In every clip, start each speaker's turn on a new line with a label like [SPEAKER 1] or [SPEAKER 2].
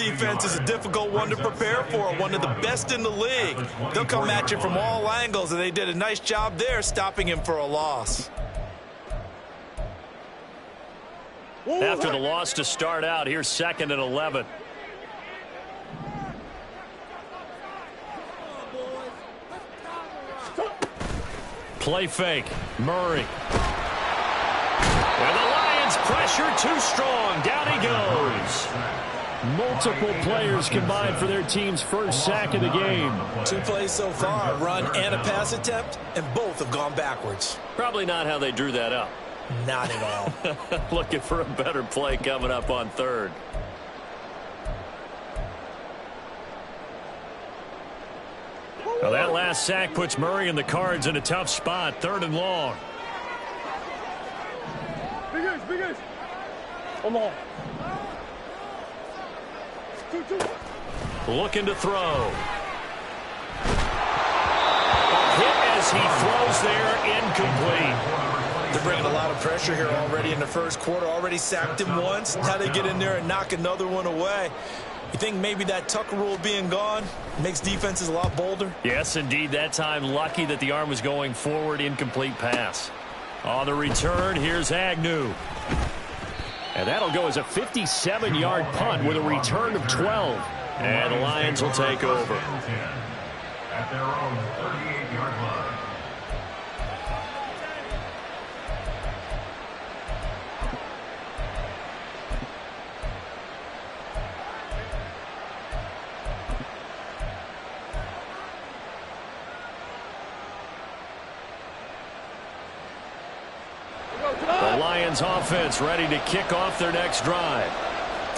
[SPEAKER 1] defense is a difficult one to prepare for, one of the best in the league. They'll come at you from all angles, and they did a nice job there stopping him for a loss.
[SPEAKER 2] After the loss to start out, here's 2nd and 11. Play fake. Murray. And the Lions pressure too strong. Down he goes.
[SPEAKER 3] Multiple players combined for their team's first sack of the game.
[SPEAKER 1] 2 plays so far, a run and a pass attempt, and both have gone backwards.
[SPEAKER 2] Probably not how they drew that up.
[SPEAKER 1] Not at all.
[SPEAKER 2] Looking for a better play coming up on 3rd. Well, that last sack puts Murray and the Cards in a tough spot. 3rd and long.
[SPEAKER 4] Big ace. Come on.
[SPEAKER 2] Looking to throw. Hit as he throws there, incomplete.
[SPEAKER 1] They're bringing a lot of pressure here already in the first quarter. Already sacked him once. Now they get in there and knock another one away. You think maybe that Tucker rule being gone makes defenses a lot bolder?
[SPEAKER 2] Yes, indeed. That time lucky that the arm was going forward. Incomplete pass. On the return, here's Agnew. And that'll go as a 57-yard punt with a return of 12. And the Lions will take over.
[SPEAKER 5] At their own 38-yard line.
[SPEAKER 2] The Lions offense ready to kick off their next drive.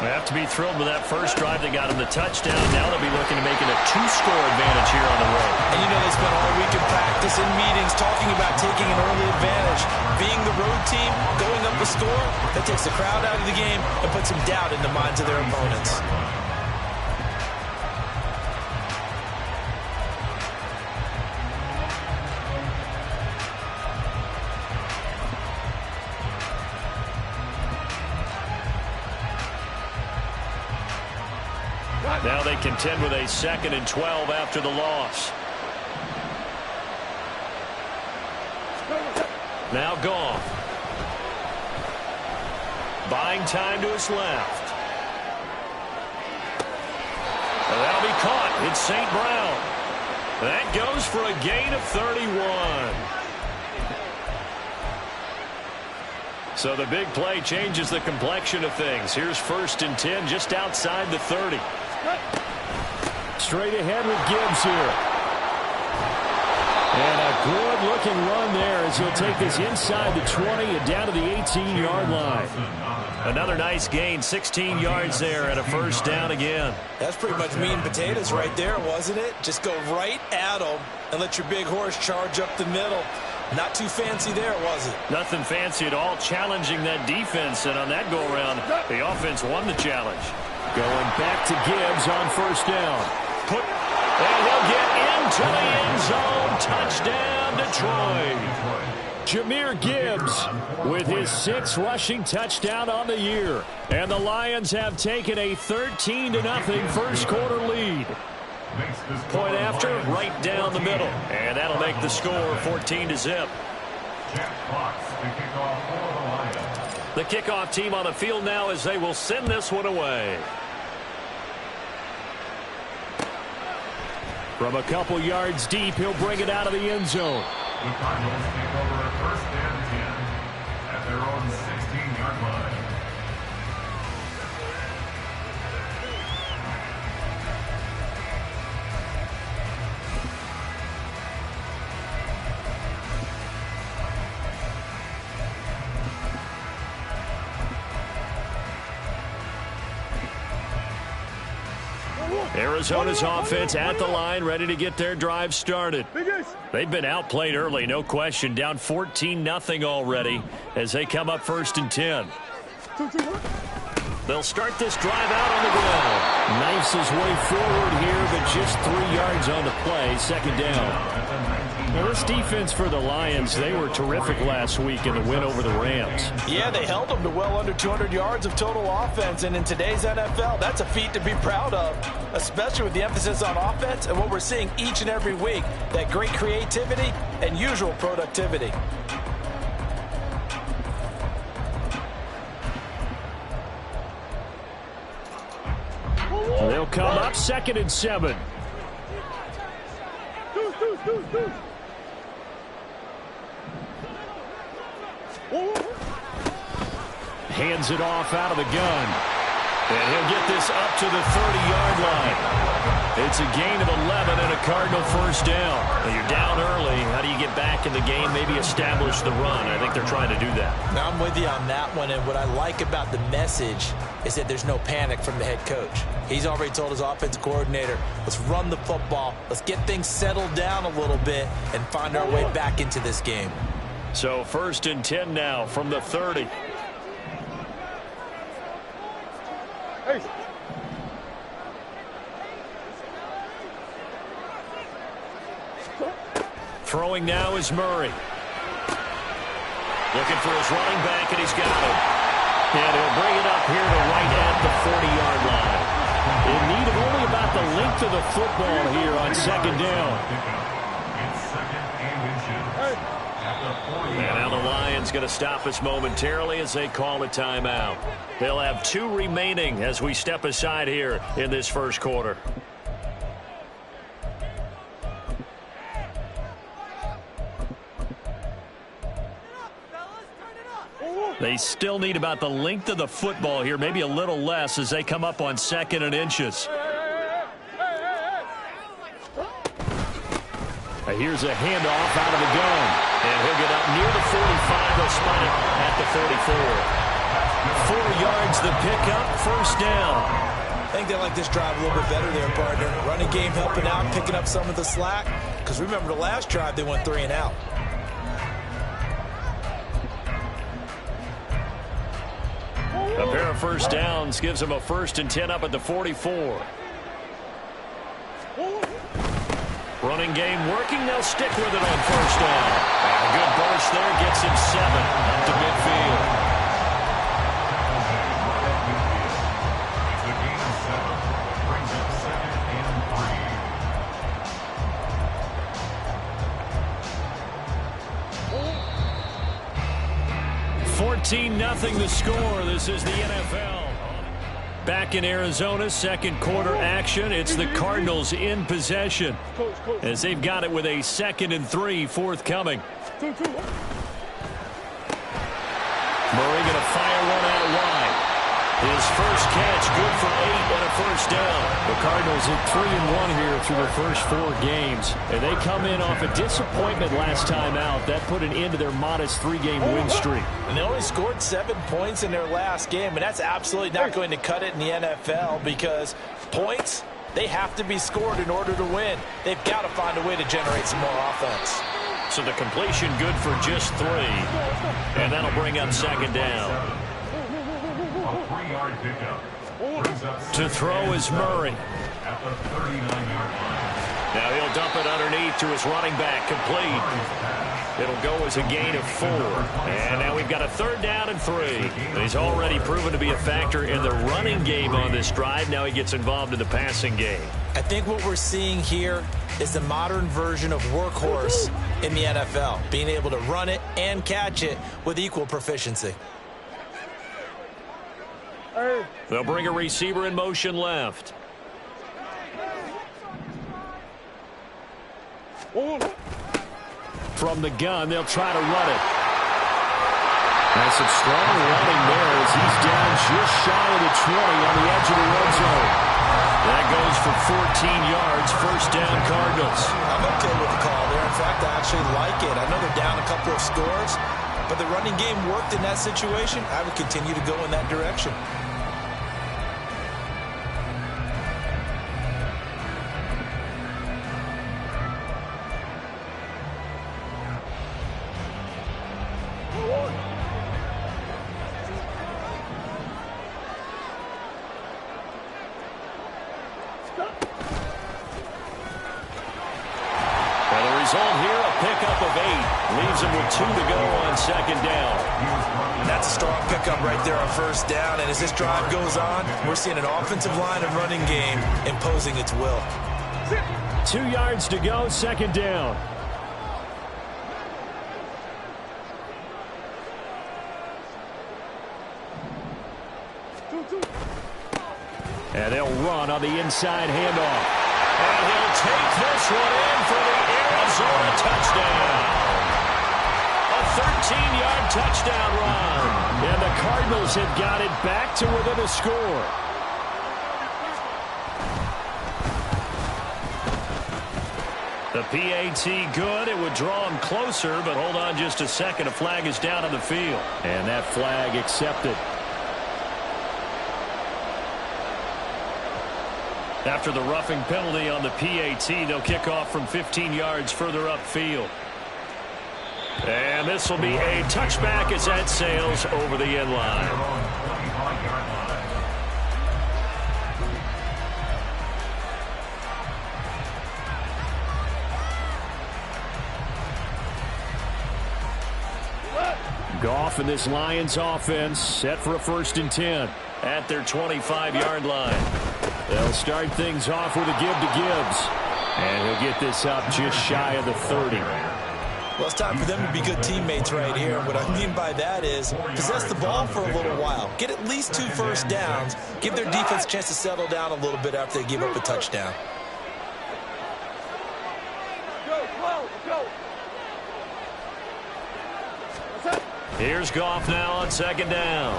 [SPEAKER 2] They have to be thrilled with that first drive. They got him the touchdown. Now they'll be looking to make it a 2-score advantage here on the road.
[SPEAKER 1] And you know they spent all week in practice and meetings talking about taking an early advantage. Being the road team, going up a score, that takes the crowd out of the game and puts some doubt in the minds of their opponents.
[SPEAKER 2] Now they contend with a 2nd and 12 after the loss. Now gone. Buying time to his left. And that'll be caught. It's St. Brown. That goes for a gain of 31. So the big play changes the complexion of things. Here's 1st and 10 just outside the 30.
[SPEAKER 3] Straight ahead with Gibbs here. And a good-looking run there as he'll take this inside the 20 and down to the 18-yard line.
[SPEAKER 2] Another nice gain, 16 yards there and a first down again.
[SPEAKER 1] That's pretty much meat and potatoes right there, wasn't it? Just go right at them and let your big horse charge up the middle. Not too fancy there, was it?
[SPEAKER 2] Nothing fancy at all, challenging that defense, and on that go-around, the offense won the challenge.
[SPEAKER 3] Going back to Gibbs on first down.
[SPEAKER 2] And he'll get into the end zone. Touchdown, Detroit.
[SPEAKER 3] Jahmyr Gibbs with his 6th rushing touchdown on the year. And the Lions have taken a 13-0 first quarter lead.
[SPEAKER 2] Point after, right down the middle. And that'll make the score 14-0. The kickoff team on the field now as they will send this one away.
[SPEAKER 3] From a couple yards deep, he'll bring it out of the end zone.
[SPEAKER 5] The Cardinals take over a 1st and 10 at their own 16-yard line.
[SPEAKER 2] Arizona's offense at the line, ready to get their drive started. They've been outplayed early, no question. Down 14-0 already as they come up 1st and 10. They'll start this drive out on the ground.
[SPEAKER 3] Knifes his way forward here, but just 3 yards on the play. 2nd down. Well, this defense for the Lions, they were terrific last week in the win over the Rams.
[SPEAKER 1] Yeah, they held them to well under 200 yards of total offense, and in today's NFL, that's a feat to be proud of, especially with the emphasis on offense and what we're seeing each and every week, that great creativity and usual productivity.
[SPEAKER 3] They'll come up 2nd and 7. Hands it off out of the gun. And he'll get this up to the 30-yard line. It's a gain of 11 and a Cardinal first down.
[SPEAKER 2] Well, you're down early. How do you get back in the game, maybe establish the run? I think they're trying to do that.
[SPEAKER 1] Now, I'm with you on that one, and what I like about the message is that there's no panic from the head coach. He's already told his offensive coordinator, let's run the football, let's get things settled down a little bit and find our way back into this game.
[SPEAKER 2] So 1st and 10 now from the 30.
[SPEAKER 4] Hey.
[SPEAKER 2] Throwing now is Murray. Looking for his running back, and he's got it. And he'll bring it up here to right at the 40-yard line. In need of only about the length of the football here on 2nd down. And now the Lions going to stop us momentarily as they call a timeout. They'll have 2 remaining as we step aside here in this first quarter. They still need about the length of the football here, maybe a little less as they come up on 2nd and inches. Here's a handoff out of the gun. And he'll get up near the 45. They'll spot it at the 44. 4 yards the pickup, first down.
[SPEAKER 1] I think they like this drive a little bit better there, partner. Running game helping out, picking up some of the slack. Because remember the last drive, they went 3 and out.
[SPEAKER 2] A pair of first downs gives them a 1st and 10 up at the 44. Running game working. They'll stick with it on first down. And a good burst there gets him 7 up to midfield.
[SPEAKER 5] It's a gain of 7. Brings up 2nd and 3.
[SPEAKER 2] 14-0 the score. This is the NFL. Back in Arizona, 2nd quarter action. It's the Cardinals in possession as they've got it with a 2nd and 3 forthcoming.
[SPEAKER 4] Two.
[SPEAKER 2] Murray going to fire one out wide. His first catch good for 8 and a first down.
[SPEAKER 3] The Cardinals at 3-1 here through their first 4 games. And they come in off a disappointment last time out. That put an end to their modest 3-game win streak.
[SPEAKER 1] And they only scored 7 points in their last game, and that's absolutely not going to cut it in the NFL because points, they have to be scored in order to win. They've got to find a way to generate some more offense.
[SPEAKER 2] So the completion good for just 3. And that'll bring up 2nd down. To throw is Murray.
[SPEAKER 5] At the 39-yard line.
[SPEAKER 2] Now he'll dump it underneath to his running back, complete. It'll go as a gain of 4. And now we've got a 3rd down and 3. He's already proven to be a factor in the running game on this drive. Now he gets involved in the passing game.
[SPEAKER 1] I think what we're seeing here is the modern version of workhorse in the NFL, being able to run it and catch it with equal proficiency.
[SPEAKER 2] They'll bring a receiver in motion left. From the gun, they'll try to run it.
[SPEAKER 3] That's some strong running there as he's down just shy of the 20 on the edge of the red zone.
[SPEAKER 2] That goes for 14 yards, first down Cardinals.
[SPEAKER 1] I'm okay with the call there. In fact, I actually like it. I know they're down a couple of scores, but the running game worked in that situation. I would continue to go in that direction.
[SPEAKER 2] pickup of 8. Leaves him with 2 to go on second down.
[SPEAKER 1] That's a strong pickup right there on first down. And as this drive goes on, we're seeing an offensive line and running game imposing its will.
[SPEAKER 3] 2 yards to go, second down. And they'll run on the inside handoff.
[SPEAKER 2] And he'll take this one in for the Arizona touchdown. A 13-yard touchdown run.
[SPEAKER 3] And the Cardinals have got it back to within a score.
[SPEAKER 2] The PAT good. It would draw him closer, but hold on just a second. A flag is down on the field.
[SPEAKER 3] And that flag accepted.
[SPEAKER 2] After the roughing penalty on the PAT, they'll kick off from 15 yards further upfield. And this will be a touchback as that sails over the end line.
[SPEAKER 3] Goff and this Lions offense set for a 1st and 10.
[SPEAKER 2] At their 25-yard line.
[SPEAKER 3] They'll start things off with a give to Gibbs. And he'll get this up just shy of the 30.
[SPEAKER 1] Well, it's time for them to be good teammates right here. What I mean by that is possess the ball for a little while. Get at least 2 first downs. Give their defense a chance to settle down a little bit after they give up a touchdown.
[SPEAKER 2] Here's Goff now on second down.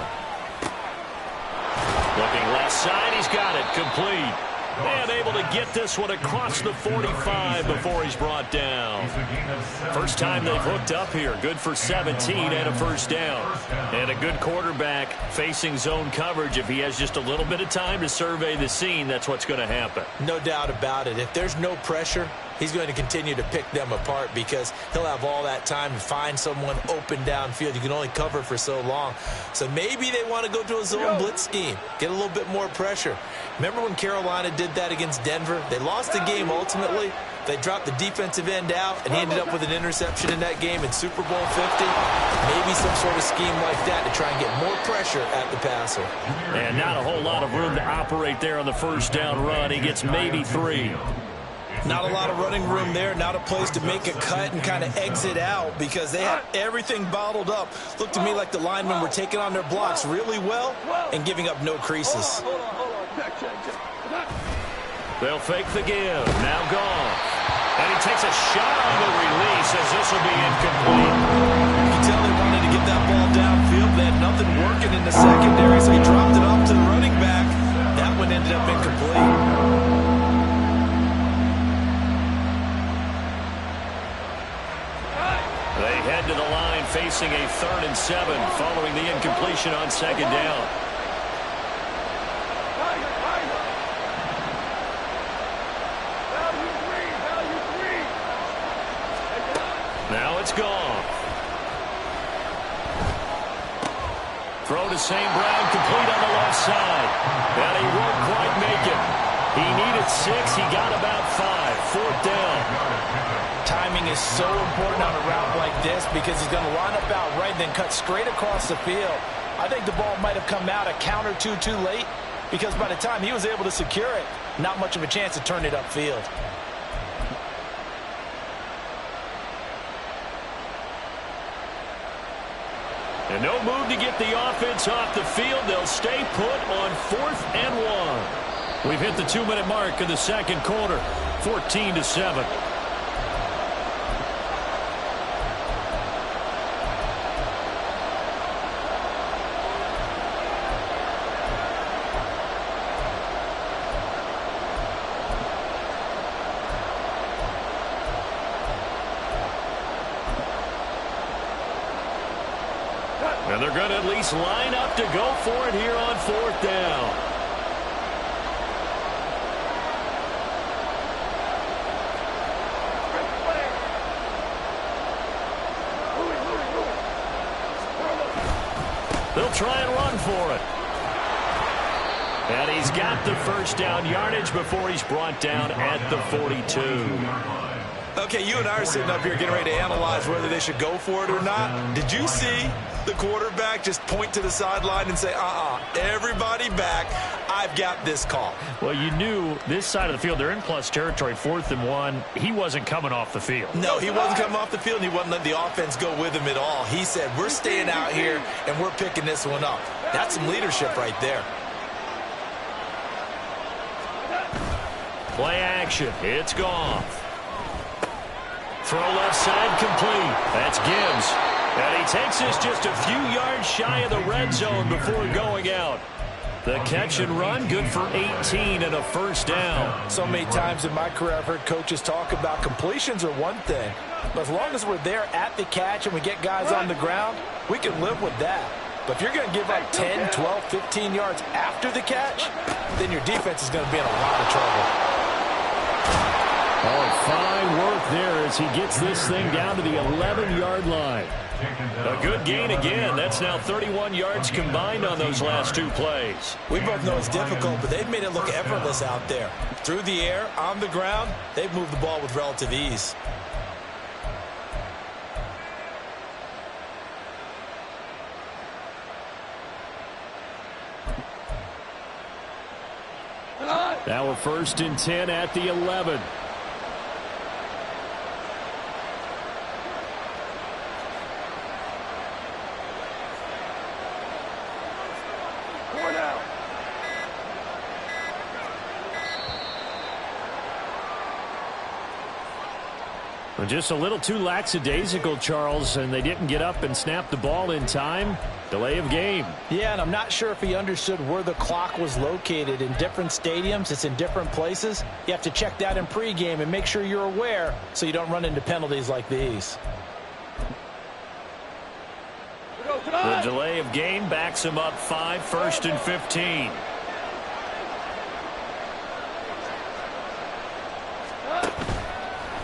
[SPEAKER 2] Looking left side, he's got it, complete. And able to get this one across the 45 before he's brought down. First time they've hooked up here. Good for 17 and a first down. And a good quarterback facing zone coverage. If he has just a little bit of time to survey the scene, that's what's going to happen.
[SPEAKER 1] No doubt about it. If there's no pressure, he's going to continue to pick them apart because he'll have all that time to find someone open downfield. You can only cover for so long. So maybe they want to go to a zone blitz scheme, get a little bit more pressure. Remember when Carolina did that against Denver? They lost the game ultimately. They dropped the defensive end out, and he ended up with an interception in that game in Super Bowl 50. Maybe some sort of scheme like that to try and get more pressure at the passer.
[SPEAKER 2] And not a whole lot of room to operate there on the first down run. He gets maybe 3.
[SPEAKER 1] Not a lot of running room there. Not a place to make a cut and kind of exit out because they had everything bottled up. Looked to me like the linemen were taking on their blocks really well and giving up no creases.
[SPEAKER 2] They'll fake the give. Now Goff. And he takes a shot on the release as this will be incomplete.
[SPEAKER 1] You can tell they wanted to get that ball downfield. They had nothing working in the secondary, so he dropped it off to the running back. That one ended up incomplete.
[SPEAKER 2] They head to the line facing a 3rd and 7 following the incompletion on second down. Now it's Goff. Throw to St. Brown, complete on the left side. And he won't quite make it. He needed 6. He got about 5. 4th down.
[SPEAKER 1] Timing is so important on a route like this because he's going to line up out right and then cut straight across the field. I think the ball might have come out a count or two too late because by the time he was able to secure it, not much of a chance to turn it upfield.
[SPEAKER 2] And no move to get the offense off the field. They'll stay put on 4th and 1. We've hit the 2-minute mark in the second quarter. 14-7. And they're going to at least line up to go for it here on 4th down. They'll try and run for it. And he's got the first down yardage before he's brought down at the 42.
[SPEAKER 1] Okay, you and I are sitting up here getting ready to analyze whether they should go for it or not. Did you see the quarterback just point to the sideline and say, everybody back, I've got this call?
[SPEAKER 2] Well, you knew this side of the field, they're in plus territory, 4th and 1. He wasn't coming off the field.
[SPEAKER 1] No, he wasn't coming off the field, and he wasn't letting the offense go with him at all. He said, we're staying out here, and we're picking this one up. That's some leadership right there.
[SPEAKER 2] Play action. It's Goff. Throw left side complete. That's Gibbs. And he takes this just a few yards shy of the red zone before going out. The catch and run, good for 18 and a first down.
[SPEAKER 1] So many times in my career I've heard coaches talk about completions are one thing. But as long as we're there at the catch and we get guys on the ground, we can live with that. But if you're going to give up 10, 12, 15 yards after the catch, then your defense is going to be in a lot of trouble.
[SPEAKER 3] Oh, fine work there as he gets this thing down to the 11-yard line.
[SPEAKER 2] A good gain again. That's now 31 yards combined on those last 2 plays.
[SPEAKER 1] We both know it's difficult, but they've made it look effortless out there. Through the air, on the ground, they've moved the ball with relative ease.
[SPEAKER 3] Now a 1st and 10 at the 11. Just a little too lackadaisical, Charles, and they didn't get up and snap the ball in time. Delay of game.
[SPEAKER 1] Yeah, and I'm not sure if he understood where the clock was located. In different stadiums, it's in different places. You have to check that in pregame and make sure you're aware so you don't run into penalties like these.
[SPEAKER 2] The delay of game backs him up 5, 1st and 15.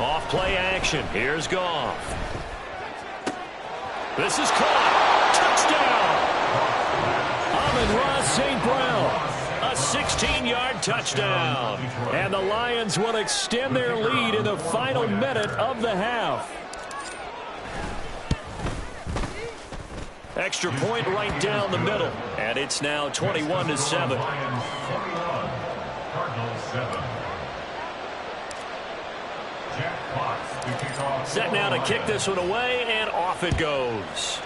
[SPEAKER 2] Off play action. Here's Goff. This is caught. Touchdown. Amon-Ra St. Brown. A 16-yard touchdown. And the Lions will extend their lead in the final minute of the half. Extra point right down the middle. And it's now 21-7. Set now to kick this one away, and off it goes.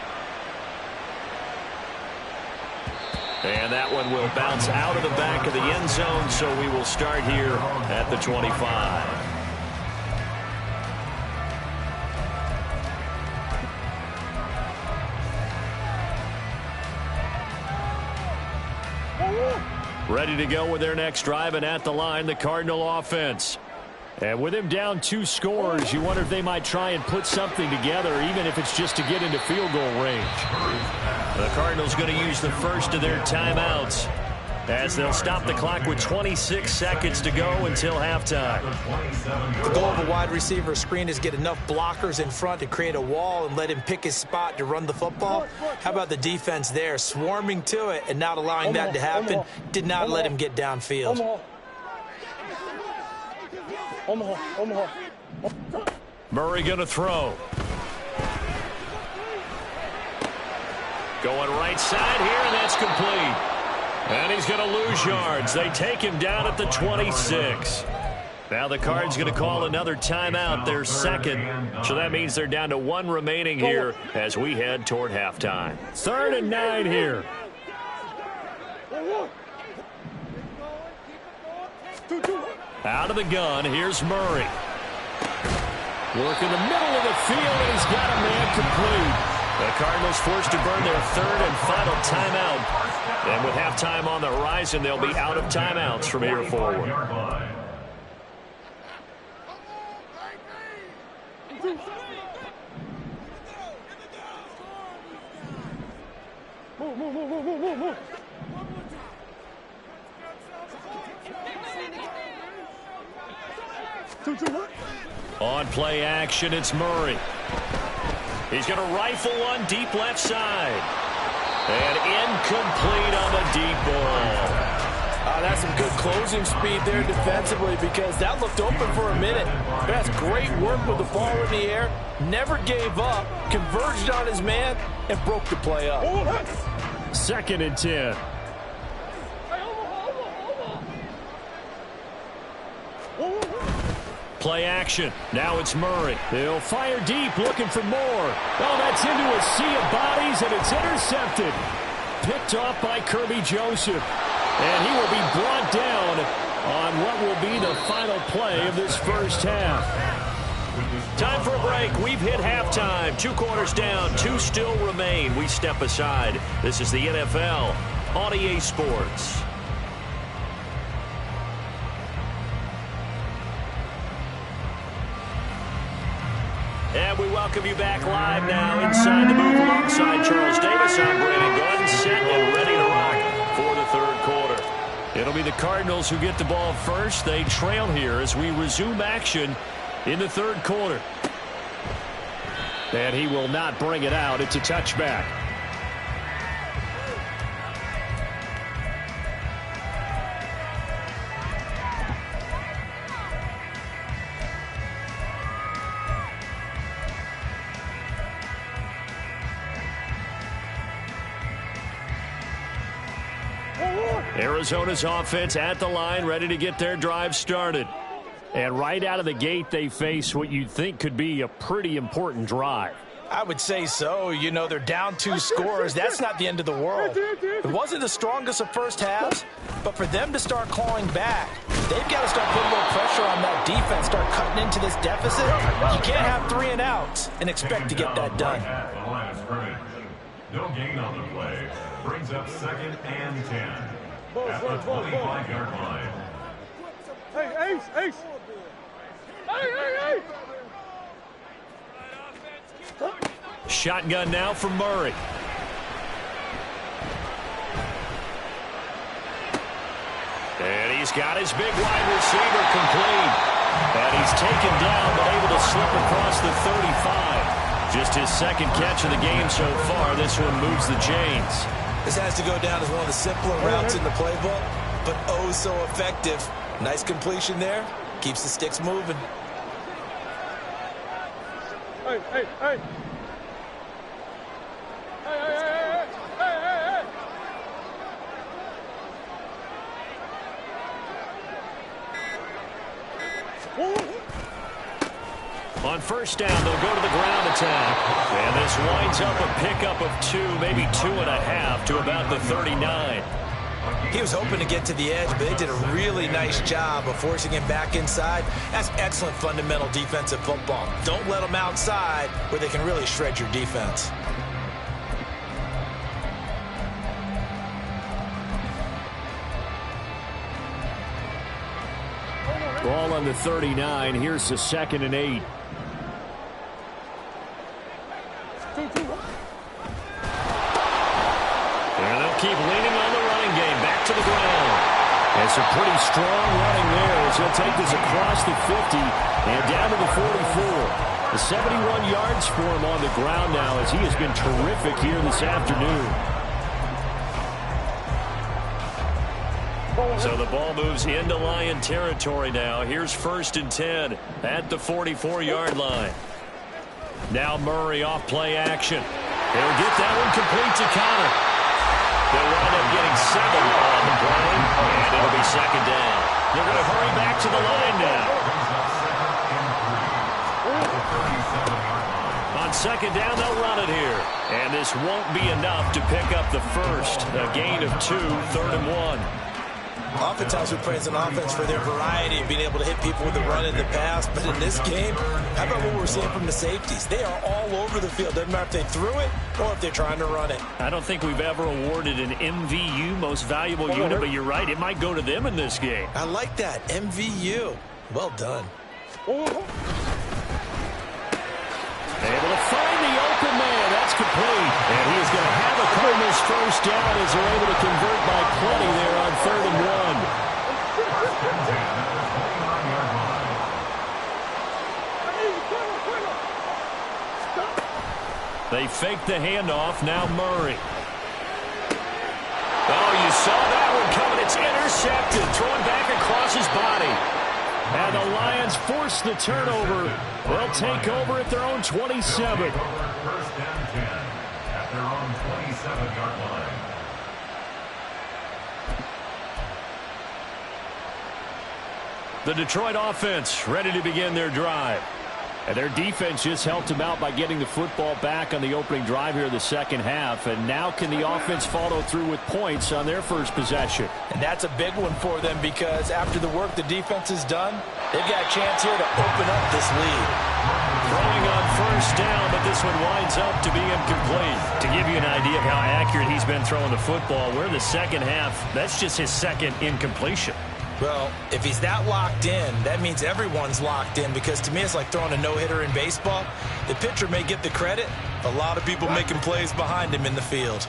[SPEAKER 2] And that one will bounce out of the back of the end zone, so we will start here at the 25. Ready to go with their next drive, and at the line, the Cardinal offense. And with him down 2 scores, you wonder if they might try and put something together, even if it's just to get into field goal range. The Cardinals going to use the first of their timeouts as they'll stop the clock with 26 seconds to go until halftime.
[SPEAKER 1] The goal of a wide receiver screen is get enough blockers in front to create a wall and let him pick his spot to run the football. How about the defense there, swarming to it and not allowing that to happen? Did not let him get downfield.
[SPEAKER 2] Murray going to throw. Going right side here, and that's complete. And he's going to lose yards. They take him down at the 26. Now the Cards going to call another timeout, their second. So that means they're down to 1 remaining here as we head toward halftime.
[SPEAKER 3] 3rd and 9 here.
[SPEAKER 2] Out of the gun, here's Murray. Work in the middle of the field, and he's got a man complete. The Cardinals forced to burn their 3rd and final timeout. And with halftime on the horizon, they'll be out of timeouts from here forward. On play action, it's Murray. He's going to rifle one deep left side. And incomplete on the deep ball.
[SPEAKER 6] That's some good closing speed there defensively because that looked open for a minute. That's great work with the ball in the air. Never gave up, converged on his man, and broke the play up.
[SPEAKER 3] 2nd and 10. Play action. Now it's Murray. He'll fire deep, looking for more. Oh, that's into a sea of bodies, and it's intercepted. Picked off by Kirby Joseph. And he will be brought down on what will be the final play of this first half.
[SPEAKER 2] Time for a break. We've hit halftime. 2 quarters down, 2 still remain. We step aside. This is the NFL on EA Sports. And we welcome you back live now inside the booth alongside Charles Davis. I'm Brandon Gordon, set and ready to rock for the 3rd quarter.
[SPEAKER 3] It'll be the Cardinals who get the ball first. They trail here as we resume action in the 3rd quarter. And he will not bring it out. It's a touchback. Arizona's offense at the line, ready to get their drive started. And right out of the gate, they face what you'd think could be a pretty important drive.
[SPEAKER 6] I would say so. You know, they're down 2 scores. That's not the end of the world. It wasn't the strongest of first halves, but for them to start clawing back, they've got to start putting a little pressure on that defense, start cutting into this deficit. You can't have 3 and outs and expect to get that done.
[SPEAKER 5] No gain on the play. Brings up 2nd and 10 at the 25-yard line.
[SPEAKER 4] Hey, Ace! Ace! Hey!
[SPEAKER 3] Shotgun now for Murray. And he's got his big wide receiver complete. And he's taken down but able to slip across the 35. Just his 2nd catch of the game so far. This one moves the chains.
[SPEAKER 1] This has to go down as one of the simpler routes in the playbook, but oh so effective. Nice completion there. Keeps the sticks moving.
[SPEAKER 4] Hey!
[SPEAKER 3] On 1st down, they'll go to the ground attack. And this winds up a pickup of 2, maybe 2.5 to about the 39.
[SPEAKER 1] He was hoping to get to the edge, but they did a really nice job of forcing him back inside. That's excellent fundamental defensive football. Don't let them outside where they can really shred your defense.
[SPEAKER 3] Ball on the 39. Here's the 2nd and 8. And they'll keep leaning on the running game. Back to the ground. And some pretty strong running there as he'll take this across the 50 and down to the 44. The 71 yards for him on the ground now as he has been terrific here this afternoon. So the ball moves into Lion territory now. Here's 1st and 10 at the 44-yard line. Now Murray off play action. He'll get that one complete to Connor. They'll wind up getting 7 on the play, and it'll be 2nd down. They're going to hurry back to the line now. On 2nd down, they'll run it here. And this won't be enough to pick up the first. A gain of 2, 3rd and 1.
[SPEAKER 1] Oftentimes we praise an offense for their variety of being able to hit people with the run in the pass, but in this game, how about what we're seeing from the safeties? They are all over the field. Doesn't matter if they threw it or if they're trying to run it.
[SPEAKER 3] I don't think we've ever awarded an MVU, most valuable unit, but you're right, it might go to them in this game.
[SPEAKER 1] I like that, MVU. Well done.
[SPEAKER 3] Able to find the open man. That's complete. And he is going to have a Cardinals first down as they're able to convert by plenty there on 3rd and 1. They fake the handoff. Now Murray. Oh, you saw that one coming. It's
[SPEAKER 2] It's intercepted. Thrown back across his body. And the Lions force the turnover. They'll take over at their own 27.
[SPEAKER 5] First and 10 at their own 27-yard line.
[SPEAKER 2] The Detroit offense ready to begin their drive. And their defense just helped them out by getting the football back on the opening drive here in the second half. And now can the offense follow through with points on their first possession?
[SPEAKER 6] And that's a big one for them because after the work the defense has done, they've got a chance here to open up this lead.
[SPEAKER 2] Throwing on first down, but this one winds up to be incomplete. To give you an idea of how accurate he's been throwing the football, we're in the second half. That's just his second incompletion.
[SPEAKER 6] Well, if he's that locked in, that means everyone's locked in because to me it's like throwing a no-hitter in baseball. The pitcher may get the credit. A lot of people making plays behind him in the field.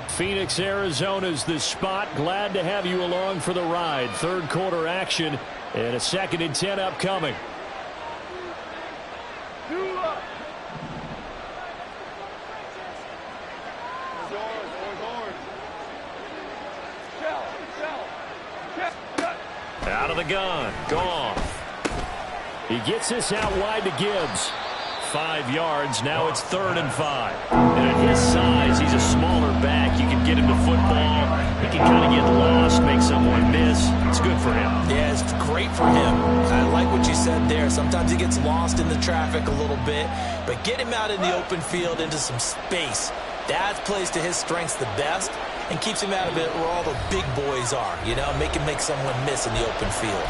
[SPEAKER 2] Phoenix, Arizona's the spot. Glad to have you along for the ride. Third quarter action and a 2nd and 10 upcoming. Out of the gun. Goff. He gets this out wide to Gibbs. 5 yards. Now it's 3rd and 5. And at his size, he's a smaller back. You can get him to football. He can kind of get lost, make someone miss. It's good for him.
[SPEAKER 6] Yeah, it's great for him. I like what you said there. Sometimes he gets lost in the traffic a little bit. But get him out in the open field into some space. That plays to his strengths the best and keeps him out of it where all the big boys are. You know, make him make someone miss in the open field.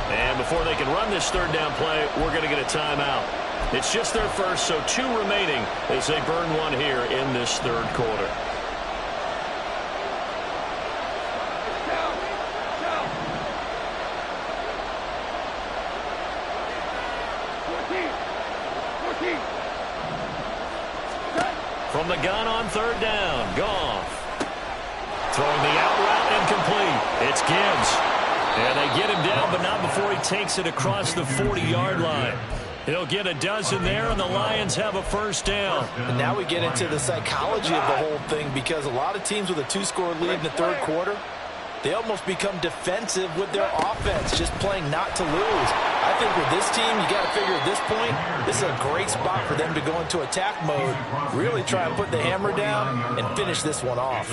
[SPEAKER 2] And before they can run this 3rd down play, we're going to get a timeout. It's just their first, so 2 remaining as they burn one here in this 3rd quarter. From the gun on 3rd down, Goff. Throwing the out route incomplete. It's Gibbs. And they get him down, but not before he takes it across the 40-yard line. He'll get a dozen there, and the Lions have a 1st down.
[SPEAKER 6] And now we get into the psychology of the whole thing because a lot of teams with a 2-score lead in the 3rd quarter, they almost become defensive with their offense, just playing not to lose. I think with this team, you got to figure at this point, this is a great spot for them to go into attack mode, really try and put the hammer down and finish this one off.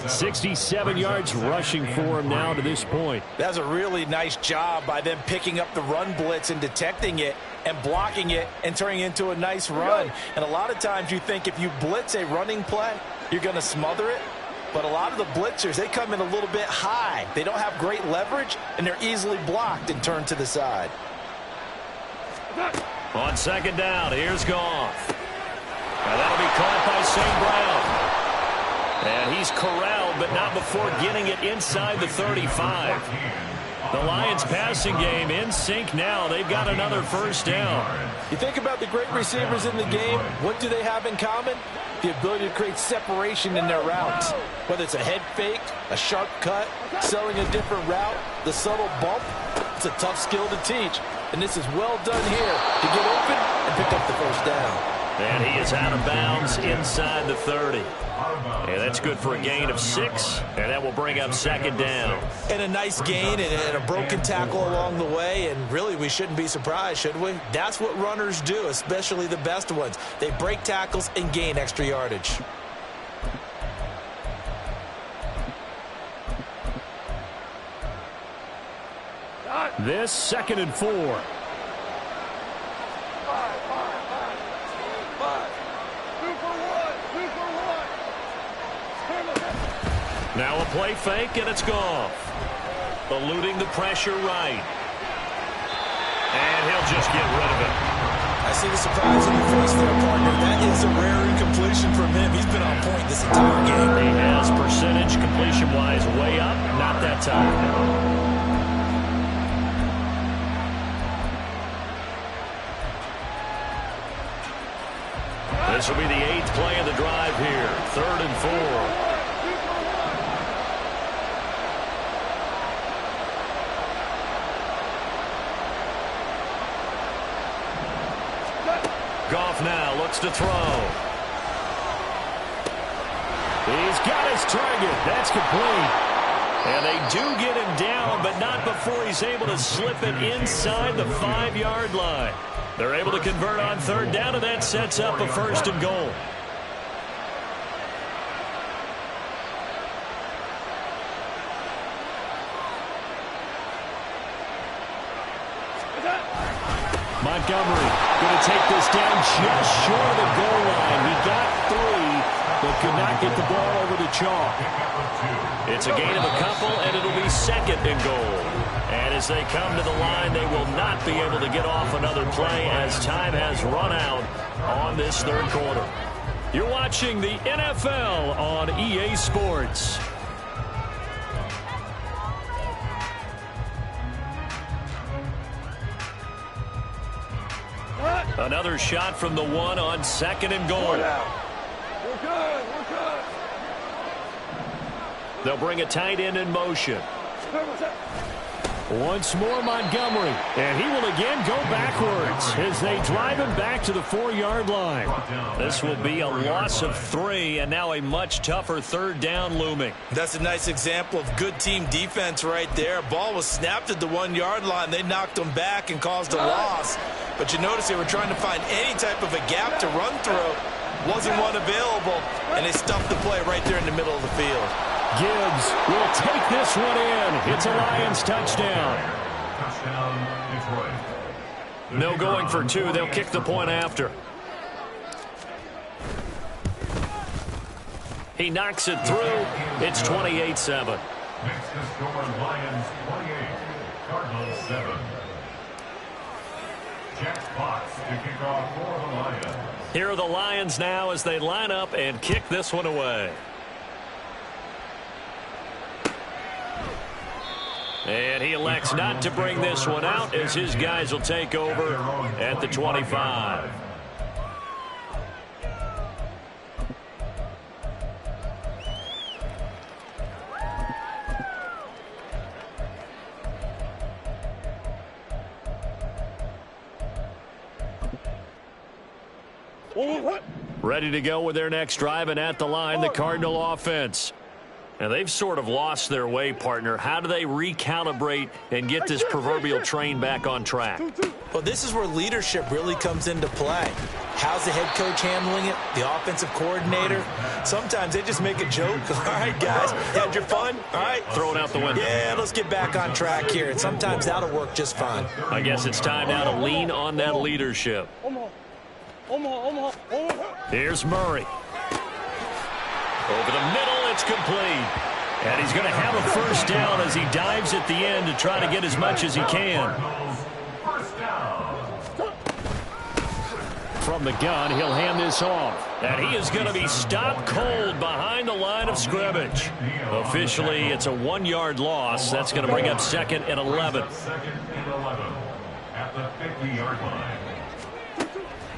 [SPEAKER 2] 67 yards rushing for him now to this point.
[SPEAKER 6] That's a really nice job by them picking up the run blitz and detecting it and blocking it and turning it into a nice run. And a lot of times you think if you blitz a running play, you're going to smother it. But a lot of the blitzers, they come in a little bit high. They don't have great leverage, and they're easily blocked and turned to the side.
[SPEAKER 2] On 2nd down, here's Goff. And that'll be caught by St. Brown. And he's corralled, but not before getting it inside the 35. The Lions passing game in sync now. They've got another 1st down.
[SPEAKER 6] You think about the great receivers in the game, what do they have in common? The ability to create separation in their routes. Whether it's a head fake, a sharp cut, selling a different route, the subtle bump, it's a tough skill to teach. And this is well done here to get open and pick up the 1st down.
[SPEAKER 2] And he is out of bounds inside the 30. And that's good for a gain of 6, and that will bring up 2nd down.
[SPEAKER 6] And a nice gain and a broken tackle along the way, and really we shouldn't be surprised, should we? That's what runners do, especially the best ones. They break tackles and gain extra yardage.
[SPEAKER 2] This 2nd and 4. Now a play fake, and it's Goff. Eluding the pressure right. And he'll just get rid of it.
[SPEAKER 6] I see the surprise in your face there, partner. That is a rare incompletion from him. He's been on point this entire game.
[SPEAKER 2] He has percentage completion-wise way up. Not that time. This will be the 8th play of the drive here. 3rd and 4. Goff now looks to throw. He's got his target. That's complete. And they do get him down, but not before he's able to slip it inside the 5-yard line. They're able to convert on third down, and that sets up a first and goal. Montgomery going to take this down just short of the goal line. He got 3, but could not get the ball over the chalk. It's a gain of a couple, and it'll be second and goal. And as they come to the line, they will not be able to get off another play as time has run out on this third quarter. You're watching the NFL on EA Sports. Another shot from the 1 on second and goal.
[SPEAKER 4] We're good.
[SPEAKER 2] They'll bring a tight end in motion. Once more Montgomery, and he will again go backwards as they drive him back to the 4-yard line. This will be a loss of 3, and now a much tougher third down looming.
[SPEAKER 6] That's a nice example of good team defense right there. Ball was snapped at the 1-yard line. They knocked him back and caused a loss. But you notice they were trying to find any type of a gap to run through. Wasn't one available, and they stuffed the play right there in the middle of the field.
[SPEAKER 2] Gibbs will take this one in. It's a Lions touchdown.
[SPEAKER 5] Touchdown, Detroit.
[SPEAKER 2] No going for 2. They'll kick the point after. He knocks it through. It's 28-7.
[SPEAKER 5] Next to score, Lions 28, Cardinals 7. Jack Fox to kick off for the Lions.
[SPEAKER 2] Here are the Lions now as they line up and kick this one away. And he elects not to bring this one out as his guys will take over at the 25. Ready to go with their next drive, and at the line, the Cardinal offense. And they've sort of lost their way, partner. How do they recalibrate and get this proverbial train back on track?
[SPEAKER 6] Well, this is where leadership really comes into play. How's the head coach handling it? The offensive coordinator? Sometimes they just make a joke. All right, guys, had your fun? All right.
[SPEAKER 2] Throw it out the window.
[SPEAKER 6] Yeah, let's get back on track here. And sometimes that'll work just fine.
[SPEAKER 2] I guess it's time now to lean on that leadership. Here's Murray. Over the middle, it's complete. And he's going to have a first down as he dives at the end to try to get as much as he can. From the gun, he'll hand this off. And he is going to be stopped cold behind the line of scrimmage. Officially, it's a 1-yard loss. That's going to bring up 2nd and 11.
[SPEAKER 5] Second and 11 at the 50-yard line.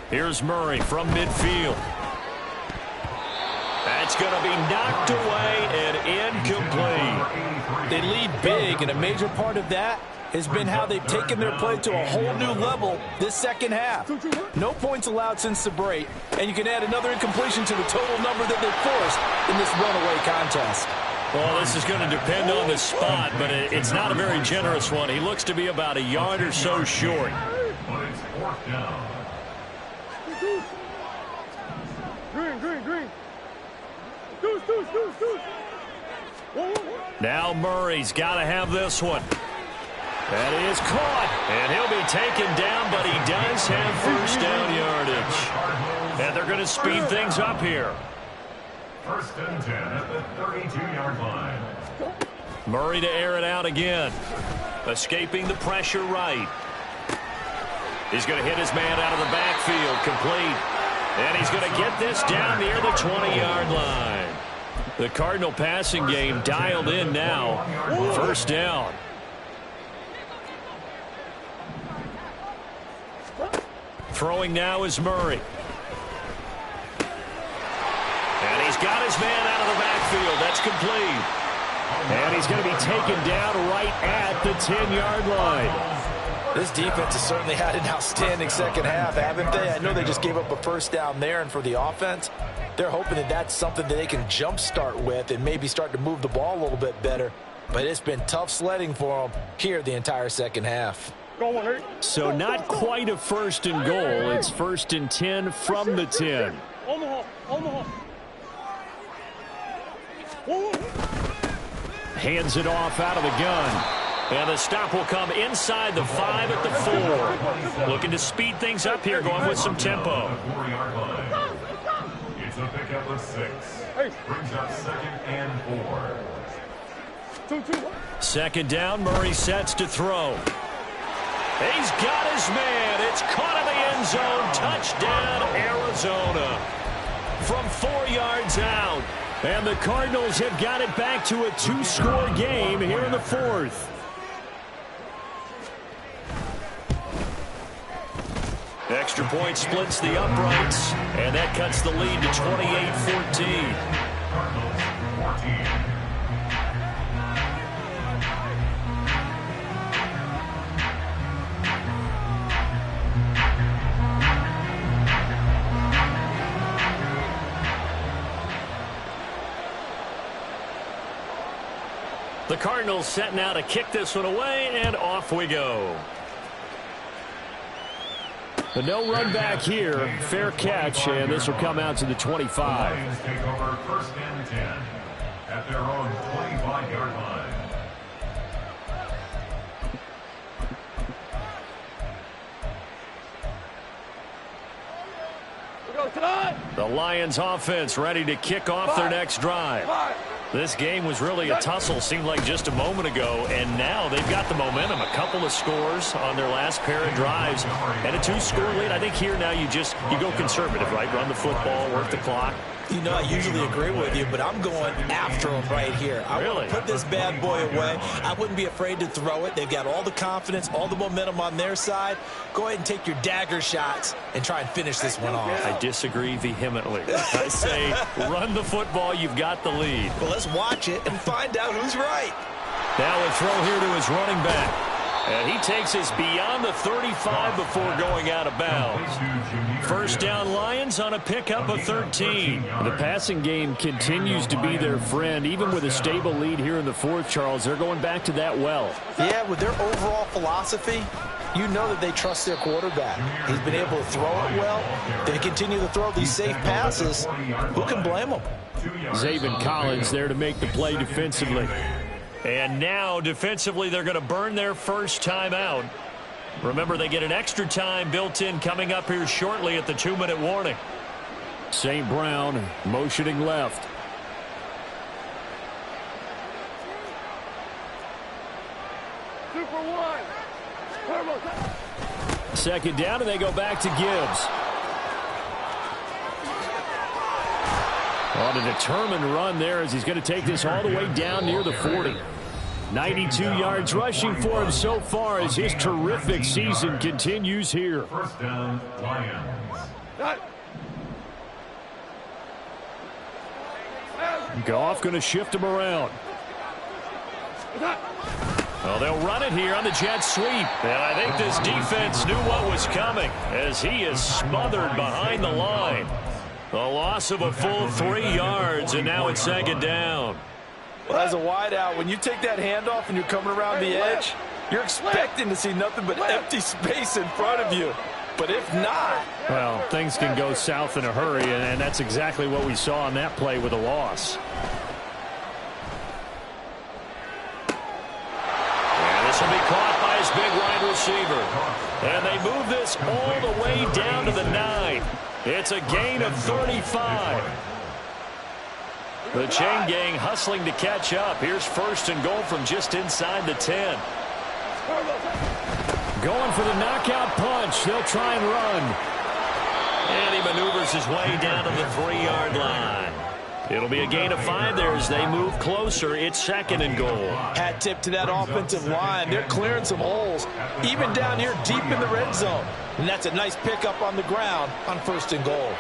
[SPEAKER 2] Here's Murray from midfield. That's going to be knocked away and incomplete.
[SPEAKER 6] They lead big, and a major part of that has been how they've taken their play to a whole new level this second half. No points allowed since the break, and you can add another incompletion to the total number that they've forced in this runaway contest.
[SPEAKER 2] Well, this is going to depend on the spot, but it's not a very generous one. He looks to be about a yard or so short.
[SPEAKER 5] But it's 4th down.
[SPEAKER 4] Green.
[SPEAKER 2] Now Murray's got to have this one. That is caught, and he'll be taken down, but he does have first down yardage. And they're going to speed things up here.
[SPEAKER 5] 1st and 10 at the 32-yard line.
[SPEAKER 2] Murray to air it out again. Escaping the pressure right. He's going to hit his man out of the backfield, complete. And he's going to get this down near the 20-yard line. The Cardinal passing game dialed in now. First down. Throwing now is Murray. And he's got his man out of the backfield. That's complete. And he's going to be taken down right at the 10-yard line.
[SPEAKER 6] This defense has certainly had an outstanding second half, haven't they? I know they just gave up a first down there, and for the offense, they're hoping that that's something that they can jumpstart with and maybe start to move the ball a little bit better. but it's been tough sledding for them here the entire second half.
[SPEAKER 2] So not quite a 1st and goal. It's 1st and 10 from the 10. Hands it off out of the gun. And the stop will come inside the 5 at the 4. Looking to speed things up here, going with some tempo.
[SPEAKER 5] It's a pickup of 6. Brings up 2nd and 4.
[SPEAKER 2] 2nd down, Murray sets to throw. He's got his man. It's caught in the end zone. Touchdown, Arizona. From 4 yards out. And the Cardinals have got it back to a 2-score game here in the 4th. Extra point splits the uprights, and that cuts the lead to 28-14.
[SPEAKER 5] Cardinals 14.
[SPEAKER 2] The Cardinals setting out to kick this one away, and off we go. The no run back here, fair catch, and this will come out to the 25.
[SPEAKER 5] The Lions take over 1st and 10 at their own 25-yard line.
[SPEAKER 2] The Lions offense ready to kick off their next drive. This game was really a tussle, seemed like just a moment ago, and now they've got the momentum. A couple of scores on their last pair of drives, and a 2-score lead. I think here now you go conservative, right? Run the football, work the clock.
[SPEAKER 6] You know, I usually agree with you, but I'm going after them right here. I want to put this bad boy away. I wouldn't be afraid to throw it. They've got all the confidence, all the momentum on their side. Go ahead and take your dagger shots and try and finish this one off.
[SPEAKER 2] I disagree vehemently. I say run the football. You've got the lead.
[SPEAKER 6] Well, let's watch it and find out who's right.
[SPEAKER 2] Now a throw here to his running back. And he takes us beyond the 35 before going out of bounds. 1st down Lions on a pickup of 13. The passing game continues to be their friend. Even with a stable lead here in the 4th, Charles, they're going back to that well.
[SPEAKER 6] Yeah, with their overall philosophy, you know that they trust their quarterback. He's been able to throw it well. They continue to throw these safe passes. Who can blame them?
[SPEAKER 2] Zaven Collins there to make the play defensively. And now, defensively, they're going to burn their first time out. Remember, they get an extra time built in coming up here shortly at the 2-minute warning. St. Brown motioning left. Second down, and they go back to Gibbs. On a determined run there as he's going to take this all the way down near the 40. 92 yards rushing for him so far as his terrific season continues here.
[SPEAKER 5] 1st down, Lions.
[SPEAKER 2] Goff going to shift him around. Well, they'll run it here on the jet sweep. And I think this defense knew what was coming as he is smothered behind the line. A loss of a full 3 yards, and now it's 2nd down.
[SPEAKER 6] Well, as a wideout, when you take that handoff and you're coming around the edge, you're expecting to see nothing but empty space in front of you. But if not...
[SPEAKER 2] Well, things can go south in a hurry, and that's exactly what we saw on that play with a loss. And this will be caught by his big wide receiver. And they move this all the way down to the 9. It's a gain of 35. The chain gang hustling to catch up. Here's 1st and goal from just inside the 10. Going for the knockout punch. They'll try and run. And he maneuvers his way down to the 3-yard line. It'll be a gain of 5 there as they move closer. It's 2nd and goal.
[SPEAKER 6] Hat tip to that offensive line. They're clearing some holes, even down here deep in the red zone. And that's a nice pickup on the ground on 1st and goal.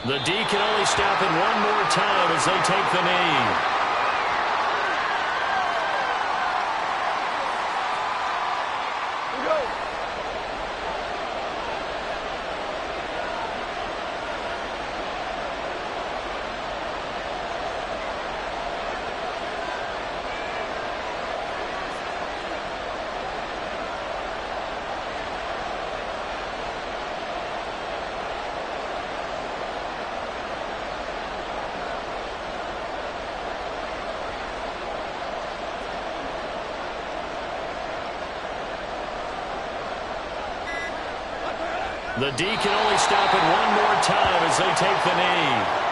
[SPEAKER 2] The D can only stop it one more time as they take the knee. The D can only stop it one more time as they take the knee.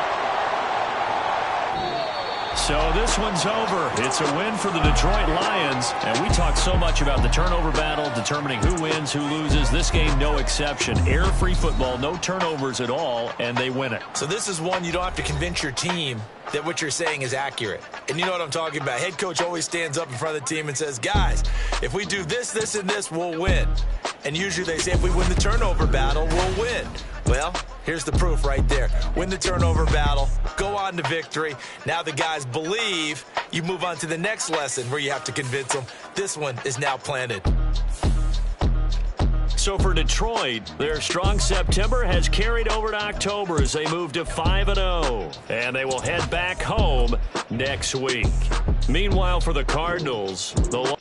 [SPEAKER 2] So this one's over. It's a win for the Detroit Lions. And we talked so much about the turnover battle, determining who wins, who loses. This game, no exception. Error-free football, no turnovers at all, and they win it.
[SPEAKER 1] So this is one you don't have to convince your team that what you're saying is accurate. And you know what I'm talking about. Head coach always stands up in front of the team and says, guys, if we do this, this, and this, we'll win. And usually they say if we win the turnover battle, we'll win. Well, here's the proof right there. Win the turnover battle, go on to victory. Now the guys believe. You move on to the next lesson where you have to convince them. This one is now planted.
[SPEAKER 2] So for Detroit, their strong September has carried over to October as they move to 5-0. And they will head back home next week. Meanwhile, for the Cardinals, the